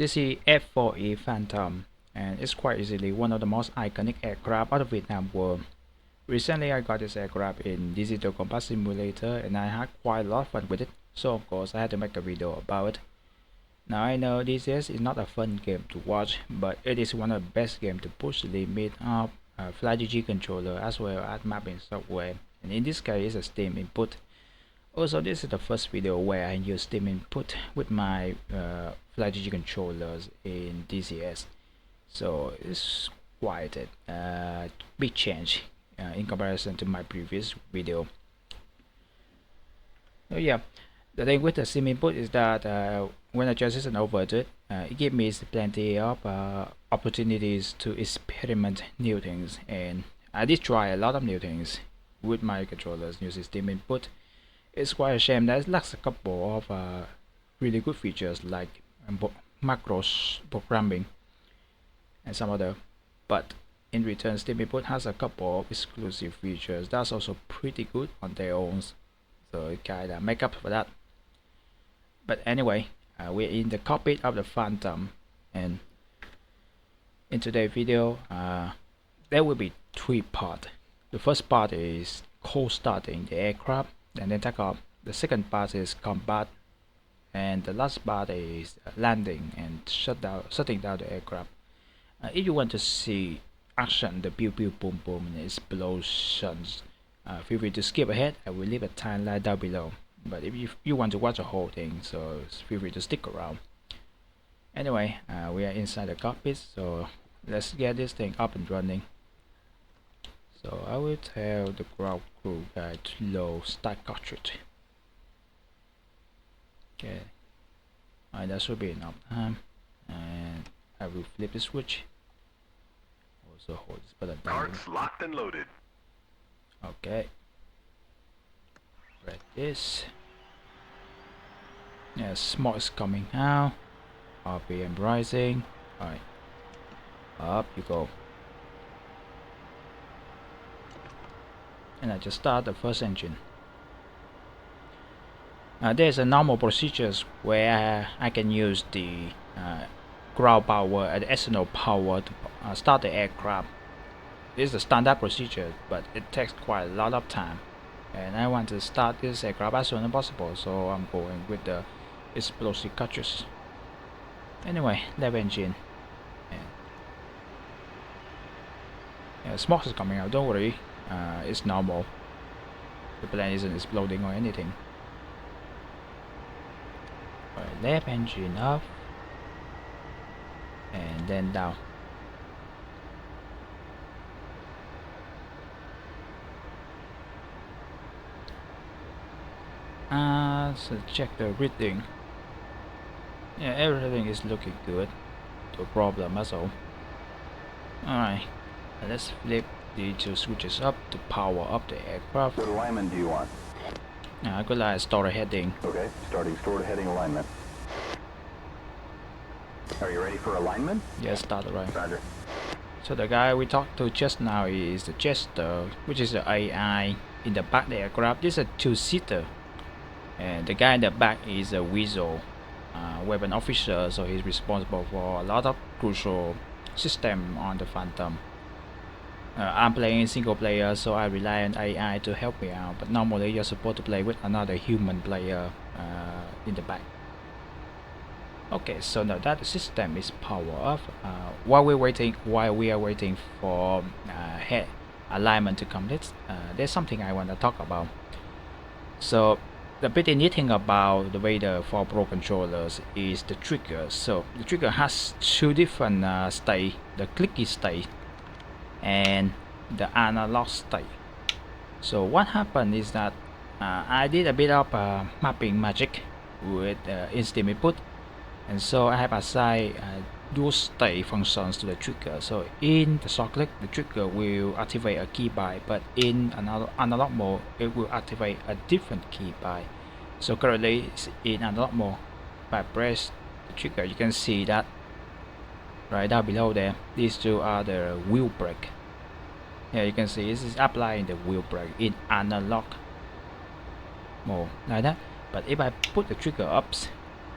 This is F-4E Phantom, and it's quite easily one of the most iconic aircraft out of Vietnam War. Recently I got this aircraft in Digital Combat Simulator and I had quite a lot of fun with it, so of course I had to make a video about it. Now I know DCS is not a fun game to watch, but it is one of the best games to push the limit of FlyGG controller as well as mapping software, and in this case it's a Steam input. Also, this is the first video where I use Steam input with my FlyGG controllers in DCS, so it's quite a big change in comparison to my previous video. So yeah, the thing with the Steam input is that when I transition over to it, it gives me plenty of opportunities to experiment new things, and I did try a lot of new things with my controllers using Steam input. It's quite a shame that it lacks a couple of really good features like macros programming and some other, but in return Steam input has a couple of exclusive features that's also pretty good on their own, so it kinda make up for that. But anyway, we're in the cockpit of the Phantom, and in today's video there will be three parts. The first part is cold starting the aircraft and then take off. The second part is combat, and the last part is landing and shutting down the aircraft. If you want to see action, the pew pew boom boom and explosions, feel free to skip ahead. I will leave a timeline down below, but if you want to watch the whole thing, so feel free to stick around. Anyway, we are inside the cockpit, so let's get this thing up and running. So I will tell the ground crew guy to load stack cartridge. Okay, that should be enough time, and I will flip the switch. Also hold this button down. Carts locked and loaded. Okay. Right, this. Yeah, smoke is coming out. RPM rising. Alright. Up you go. And I just start the first engine. There's a normal procedures where I can use the ground power and external power to start the aircraft. This is the standard procedure, but it takes quite a lot of time, and I want to start this aircraft as soon as possible, so I'm going with the explosive cartridge. Anyway, left engine. Yeah, smoke is coming out, don't worry. It's normal. The plane isn't exploding or anything. Alright, left engine up and then down. So check the reading. Yeah, everything is looking good. No problem at all. Alright, let's flip the two switches up to power up the aircraft. What alignment do you want? I could like start heading. Okay, starting stored heading alignment. Are you ready for alignment? Yes, start right. Roger. So the guy we talked to just now is the Jester, which is the AI in the back of the aircraft. This is a two-seater, and the guy in the back is a Weasel, weapon officer, so he's responsible for a lot of crucial system on the Phantom. I'm playing single player, so I rely on AI to help me out, but normally you're supposed to play with another human player in the back. Okay, so now that the system is power off, while we are waiting for head alignment to complete, there's something I want to talk about. So the pretty neat thing about the Vader 4 Pro controllers is the trigger. So the trigger has two different state, the clicky state and the analog state. So what happened is that I did a bit of mapping magic with instant input, and so I have assigned dual state functions to the trigger. So in the short click, the trigger will activate a key bind, but in another analog mode it will activate a different key bind. So currently it's in analog mode. If I press the trigger, you can see that right down below there, these two are the wheel brake. Yeah, you can see this is applying the wheel brake in analog mode like that. But if I put the trigger up,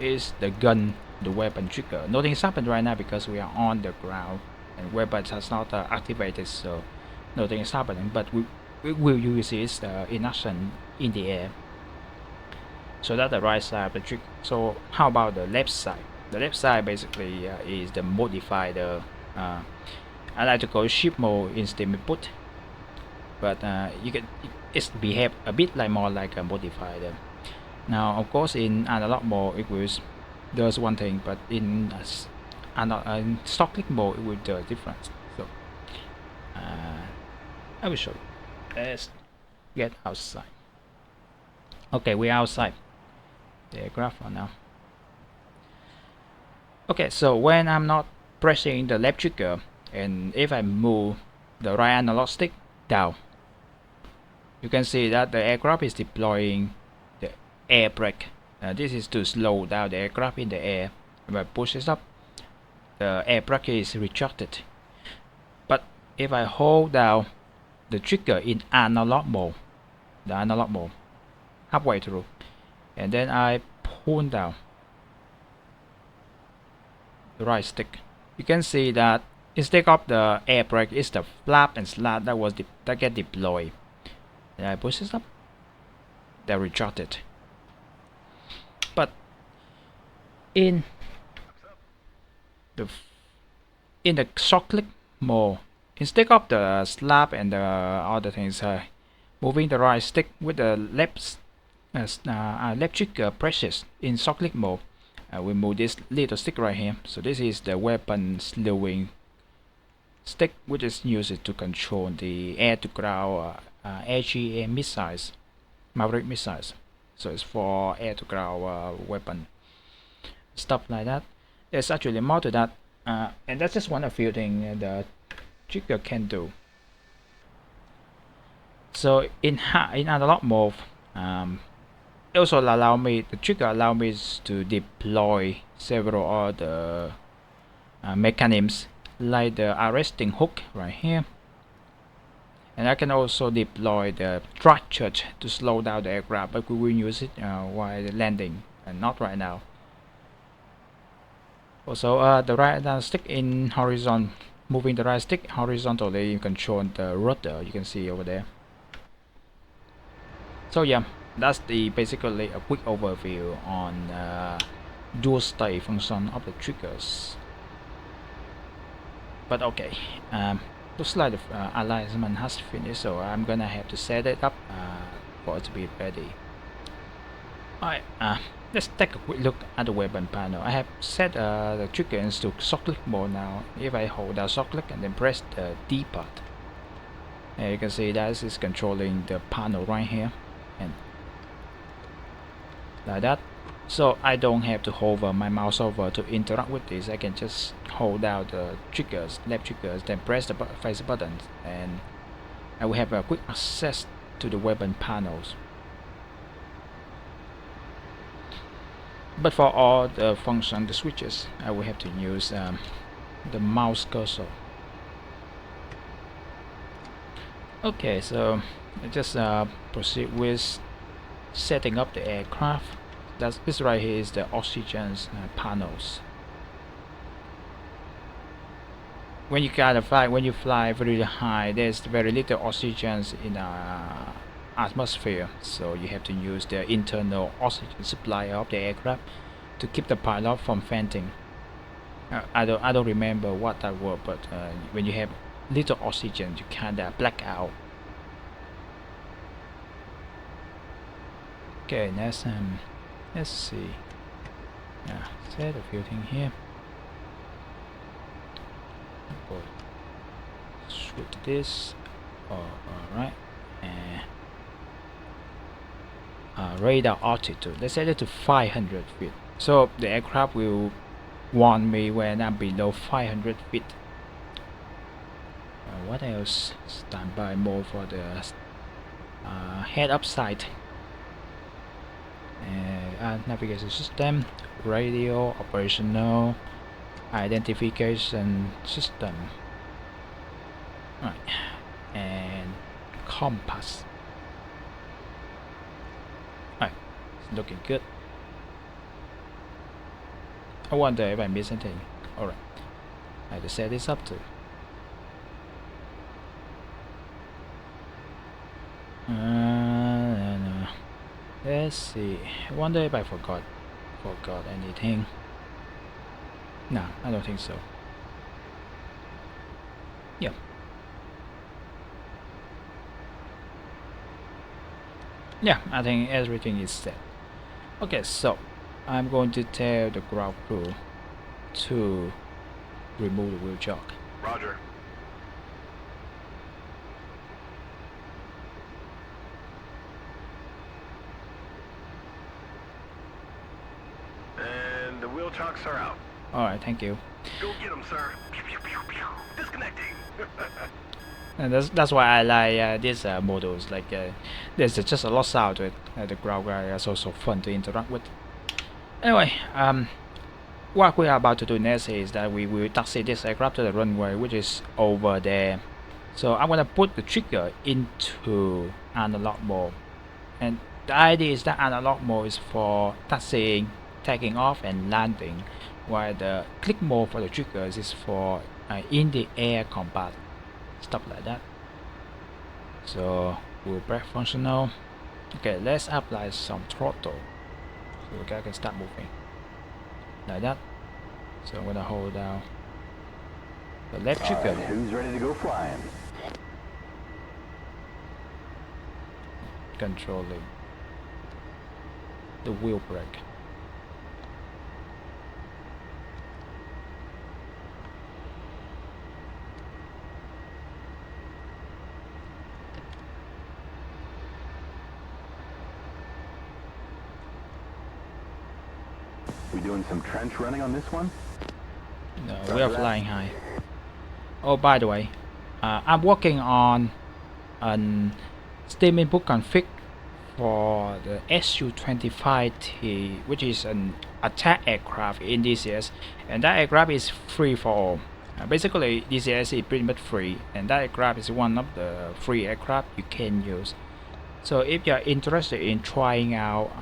is the gun the weapon trigger. Nothing has happened right now because we are on the ground and weapon has not activated, so nothing is happening, but we will use it in action in the air. So that's the right side of the trigger. So how about the left side? The left side basically is the modified I like to call ship mode instead of input, but you can it's behave a bit like more like a modified. Now of course in analog mode it will does one thing, but in stock click mode it will do different. So I will show you. Let's get outside. Okay, we're outside the aircraft for now. Okay, so when I'm not pressing the left trigger, and if I move the right analog stick down, you can see that the aircraft is deploying the air brake. This is to slow down the aircraft in the air. If I push this up, the air brake is retracted. But if I hold down the trigger in analog mode, the analog mode, halfway through, and then I pull down the right stick, you can see that instead of the air brake, it's the flap and slat that get deployed. And I push this up, they're retracted. But in the short click mode, instead of the slap and the other things, moving the right stick with the left trigger presses in short click mode, we move this little stick right here. So this is the weapon slowing stick, which is used to control the air-to-ground AGA missiles, Maverick missiles. So it's for air-to-ground weapon, stuff like that. There's actually more to that, and that's just one of few things the trigger can do. So in analog mode, it also the trigger allow me to deploy several other mechanisms like the arresting hook right here, and I can also deploy the throttle to slow down the aircraft, but we will use it while landing and not right now. Also the right stick in horizontal, moving the right stick horizontally, you control the rudder, you can see over there. So yeah, that's basically a quick overview on dual state function of the triggers. But okay, looks like the alignment has finished, so I'm gonna have to set it up for it to be ready. Alright, let's take a quick look at the weapon panel. I have set the trigger into short click mode now. If I hold down short click and then press the D pad, you can see that is controlling the panel right here, and like that. So I don't have to hover my mouse over to interact with this. I can just hold down the triggers, left triggers, then press the face button, and I will have a quick access to the weapon panels. But for all the function, the switches, I will have to use the mouse cursor. Okay, so I just proceed with setting up the aircraft. This right here is the oxygen panels. When you fly very high, there's very little oxygen in atmosphere, so you have to use the internal oxygen supply of the aircraft to keep the pilot from fainting. I don't remember what that word, but when you have little oxygen, you kinda black out. Okay, let's see. Yeah, set a few things here. Switch this. Alright. And radar altitude. Let's set it to 500 feet. So the aircraft will warn me when I'm below 500 feet. What else? Standby mode for the head-up sight. Navigation system, radio, operational, identification system, right, and compass. Right, it's looking good. I wonder if I missed anything. Alright, I have to set this up too. No. Let's see. I wonder if I forgot anything. No, I don't think so. Yeah. Yeah, I think everything is set. Okay, so I'm going to tell the ground crew to remove the wheel chock. Roger. And the wheel chocks are out. Alright, thank you. Go get them, sir. Pew, pew, pew, pew. Disconnecting. And that's why I like these models. Like there's just a lot of sound to it. The ground guy is also fun to interact with. Anyway, what we are about to do next is that we will taxi this aircraft to the runway, which is over there. So I'm gonna put the trigger into analog mode, and the idea is that analog mode is for taxiing, taking off, and landing, while the click mode for the triggers is for in the air combat, stuff like that. So we'll brake functional. Okay, let's apply some throttle so the guy can start moving like that. So I'm gonna hold down the left trigger. All right, who's ready to go flying? Controlling the wheel brake. We doing some trench running on this one? No, we are flying high. Oh, by the way, I'm working on an Steam input config for the Su-25T, which is an attack aircraft in DCS, and that aircraft is free for all. Basically, DCS is pretty much free, and that aircraft is one of the free aircraft you can use. So if you're interested in trying out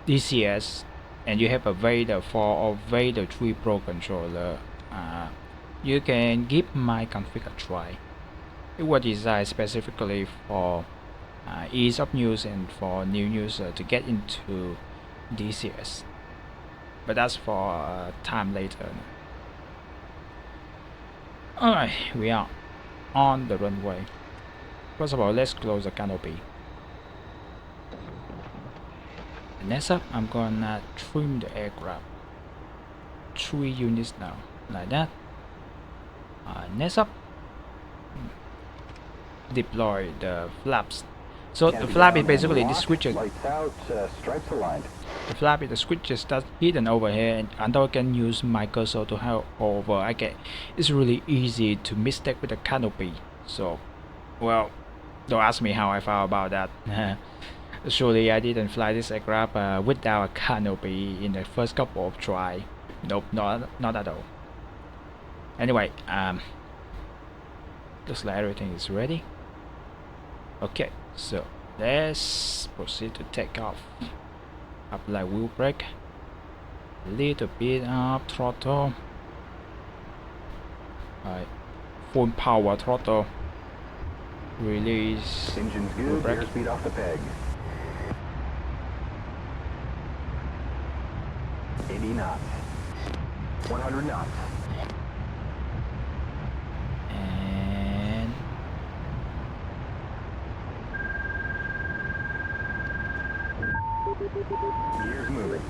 DCS, and you have a Vader 4 or Vader 3 Pro controller, you can give my config a try. It was designed specifically for ease of use and for new users to get into DCS. But that's for time later. Alright, we are on the runway. First of all, let's close the canopy. Next up, I'm gonna trim the aircraft. 3 units now, like that. Next up, deploy the flaps. So the flap is basically the switches. Lights out, stripes aligned. The flap is the switches that's hidden over here, and until I can use my cursor to help over, it's really easy to mistake with the canopy. So, well, don't ask me how I found about that. Surely I didn't fly this aircraft without a canopy in the first couple of try. Nope, not at all. Anyway, looks like everything is ready. Okay, so let's proceed to take off. Apply wheel brake, little bit of throttle, full power throttle, release. Engine's good, airspeed off the peg. 80 knots. 100 knots. And gears moving.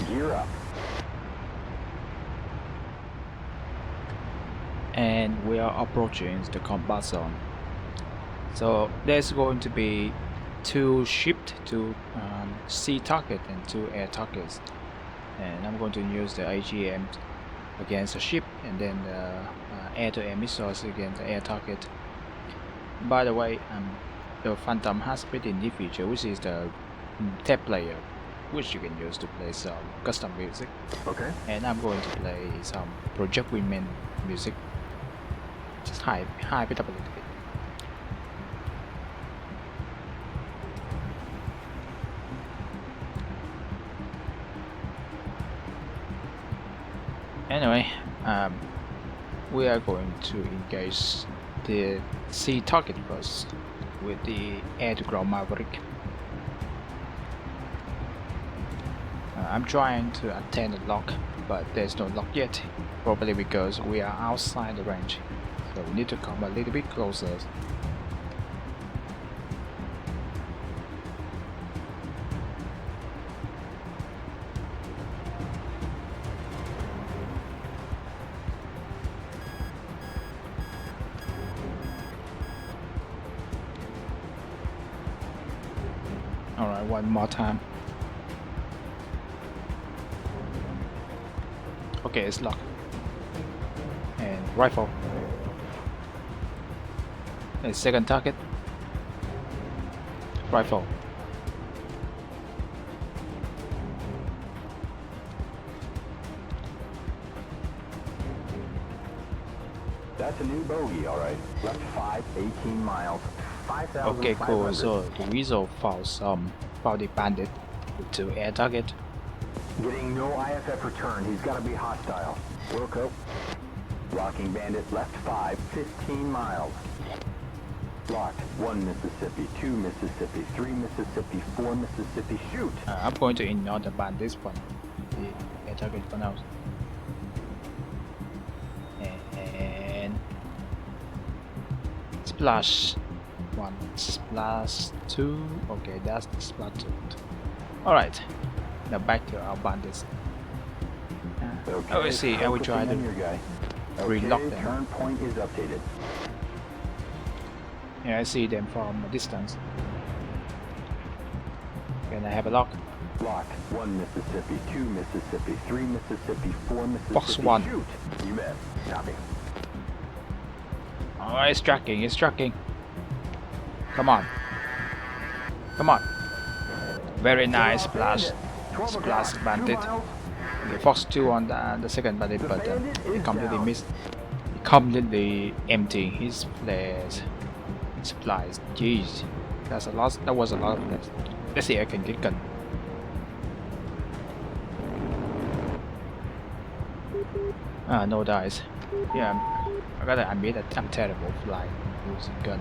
Gear up. and we are approaching the combat zone. So there's going to be 2 ships, 2 sea targets and 2 air targets, and I'm going to use the AGM against the ship and then the air-to-air missiles against the air target. By the way, the Phantom has pretty neat feature, which is the tape player, which you can use to play some custom music. Okay. And I'm going to play some Project Women music. Just hype it up a little bit. Anyway, we are going to engage the sea target first with the air-to-ground maverick. I'm trying to attain a lock, but there's no lock yet, probably because we are outside the range, so we need to come a little bit closer. Alright, one more time. Okay, it's locked. And rifle. And second target. Rifle. That's a new bogey, all right. Left 5, 18 miles, 5,000. Okay, cool. So the Weasel found the bandit with 2 air target. Getting no IFF return. He's got to be hostile. Wilco. Locking bandit left 5, 15 miles. Locked. 1 Mississippi, 2 Mississippi, 3 Mississippi, 4 Mississippi. Shoot! I'm going to ignore the bandits one, the air target for now. And splash 1, splash 2. Okay, that's the splash 2. Alright, now back to our bandits. Okay, I will see, I will try to your guy. relock Okay, them. turn point is updated. Yeah, I see them from a distance. Can I have a lock? Locked. 1 Mississippi, 2 Mississippi, 3 Mississippi, 4 Mississippi. Box 1. Shoot! You bet. Copy. Oh, it's tracking, it's tracking. Come on. Come on. Very nice splash. Splash bandit. Okay, Fox 2 on the second bandit, but he completely missed. He completely empty his flares. Supplies. Jeez. That's a lot. That was a lot of flares. Let's see if I can get gun. Ah, no dice. Yeah, I gotta admit that I'm terrible flying using gun.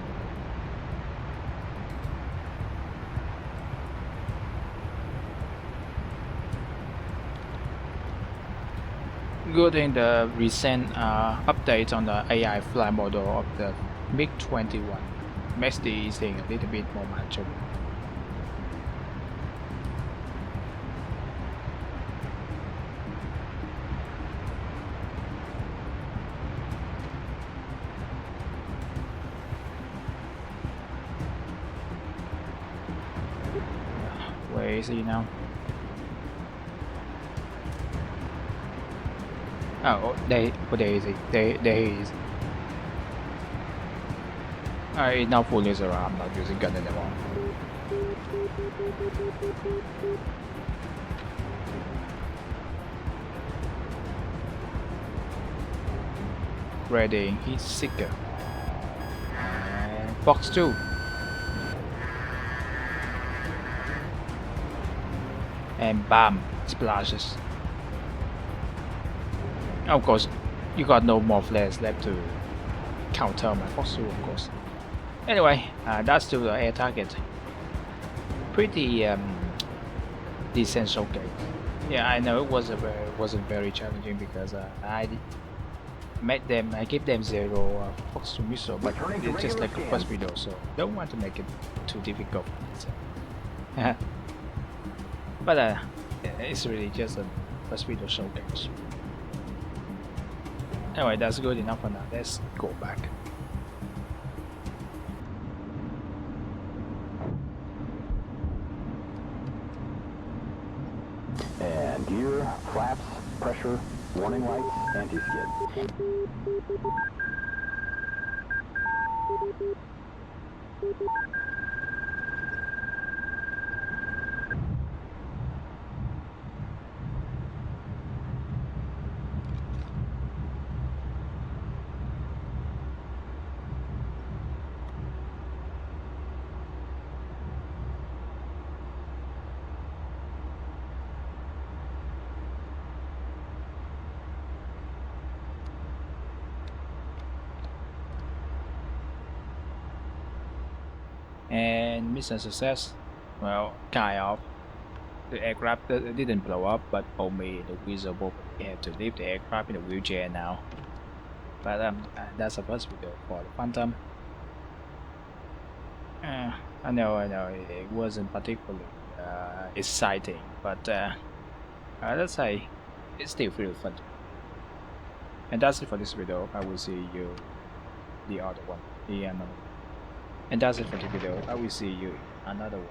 Good in the recent update on the AI flight model of the MiG-21 makes the thing a little bit more manageable. Where is he now? Oh, there is he. There he is. I now fully around. I'm not using gun anymore. Readying his seeker. And box 2. And bam, splashes. Of course, you got no more flares left to counter my Fox 2, of course. Anyway, that's still the air target. Pretty decent showcase. Yeah, I know it wasn't very challenging because I gave them 0 Fox 2 missile, but it's just like a first video, so don't want to make it too difficult. So. But it's really just a first video showcase. Anyway, that's good enough for now. Let's go back. And gear, flaps, pressure, warning lights, anti-skid. And mission success. Well, kind of. The aircraft didn't blow up, but only the Weasel had to leave the aircraft in a wheelchair now. But that's the first video for the Phantom. I know, it wasn't particularly exciting, but let's say it's still really fun. And that's it for this video. I will see you the other one, the another. And that's it for the video. I will see you another one.